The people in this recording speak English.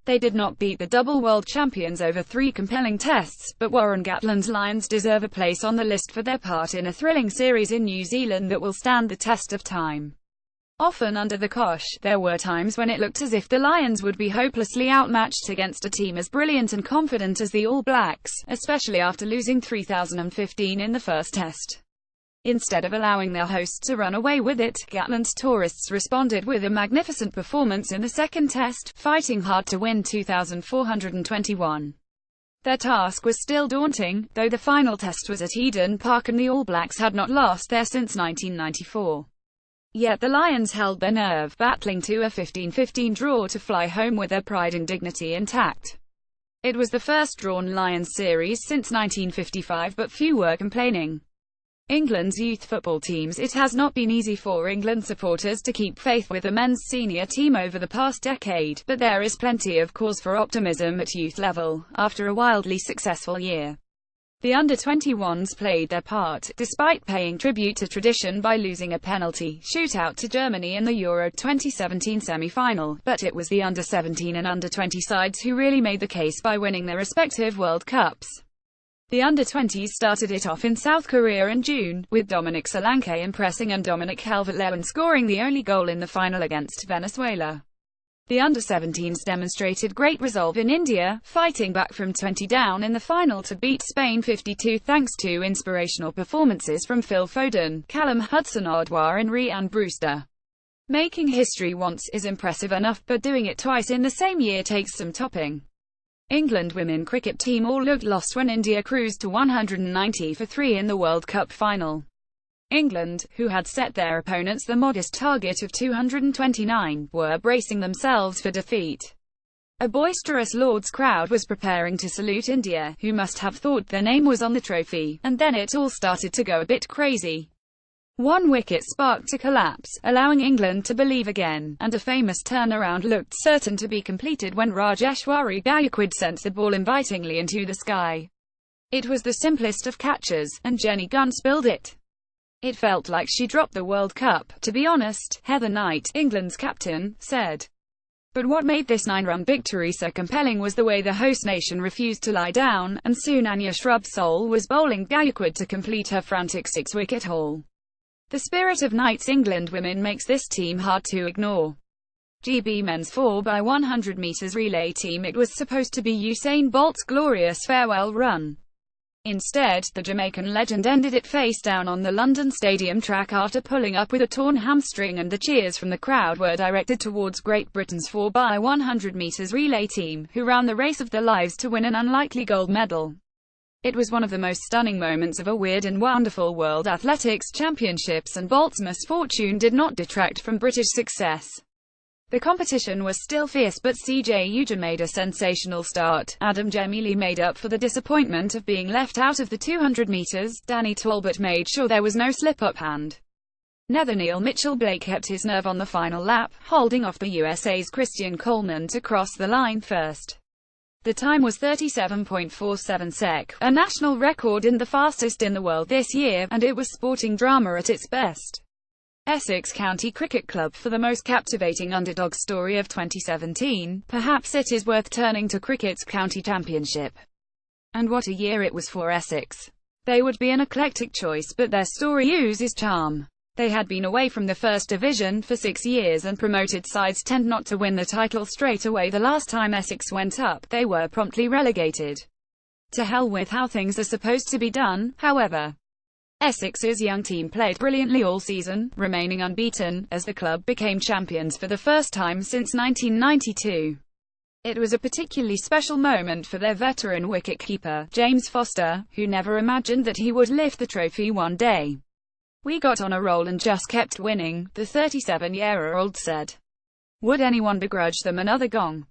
They did not beat the double world champions over 3 compelling tests, but Warren Gatland's Lions deserve a place on the list for their part in a thrilling series in New Zealand that will stand the test of time. Often under the cosh, there were times when it looked as if the Lions would be hopelessly outmatched against a team as brilliant and confident as the All Blacks, especially after losing 3015 in the first test. Instead of allowing their hosts to run away with it, Gatland's tourists responded with a magnificent performance in the second test, fighting hard to win 2421. Their task was still daunting, though the final test was at Eden Park and the All Blacks had not lost there since 1994. Yet the Lions held their nerve, battling to a 15-15 draw to fly home with their pride and dignity intact. It was the first drawn Lions series since 1955, but few were complaining. England's youth football teams. It has not been easy for England supporters to keep faith with the men's senior team over the past decade, but there is plenty of cause for optimism at youth level, after a wildly successful year. The under-21s played their part, despite paying tribute to tradition by losing a penalty shootout to Germany in the Euro 2017 semi-final, but it was the under-17 and under-20 sides who really made the case by winning their respective World Cups. The under-20s started it off in South Korea in June, with Dominic Solanke impressing and Dominic Calvert-Lewin scoring the only goal in the final against Venezuela. The under-17s demonstrated great resolve in India, fighting back from 20 down in the final to beat Spain 52 thanks to inspirational performances from Phil Foden, Callum Hudson-Odoi and Rhian Brewster. Making history once is impressive enough, but doing it twice in the same year takes some topping. England women cricket team all looked lost when India cruised to 190 for 3 in the World Cup final. England, who had set their opponents the modest target of 229, were bracing themselves for defeat. A boisterous Lord's crowd was preparing to salute India, who must have thought their name was on the trophy, and then it all started to go a bit crazy. One wicket sparked a collapse, allowing England to believe again, and a famous turnaround looked certain to be completed when Rajeshwari Gayakwad sent the ball invitingly into the sky. It was the simplest of catches, and Jenny Gunn spilled it. It felt like she dropped the World Cup, to be honest, Heather Knight, England's captain, said. But what made this 9-run victory so compelling was the way the host nation refused to lie down, and soon Anya Shrubsole was bowling Gayakwad to complete her frantic 6-wicket haul. The spirit of Knight's England women makes this team hard to ignore. GB men's 4x100 meters relay team. It was supposed to be Usain Bolt's glorious farewell run. Instead, the Jamaican legend ended it face down on the London Stadium track after pulling up with a torn hamstring, and the cheers from the crowd were directed towards Great Britain's 4x100 meters relay team, who ran the race of their lives to win an unlikely gold medal. It was one of the most stunning moments of a weird and wonderful World Athletics Championships, and Bolt's misfortune did not detract from British success. The competition was still fierce, but CJ Ujah made a sensational start. Adam Gemili made up for the disappointment of being left out of the 200 metres. Danny Talbot made sure there was no slip-up, and Nathaniel Mitchell-Blake kept his nerve on the final lap, holding off the USA's Christian Coleman to cross the line first. The time was 37.47 sec, a national record and the fastest in the world this year, and it was sporting drama at its best. Essex County Cricket Club. For the most captivating underdog story of 2017, perhaps it is worth turning to cricket's county championship. And what a year it was for Essex. They would be an eclectic choice, but their story oozes charm. They had been away from the First Division for 6 years, and promoted sides tend not to win the title straight away. The last time Essex went up, they were promptly relegated. To hell with how things are supposed to be done, however. Essex's young team played brilliantly all season, remaining unbeaten, as the club became champions for the first time since 1992. It was a particularly special moment for their veteran wicketkeeper, James Foster, who never imagined that he would lift the trophy one day. "We got on a roll and just kept winning," the 37-year-old said. Would anyone begrudge them another gong?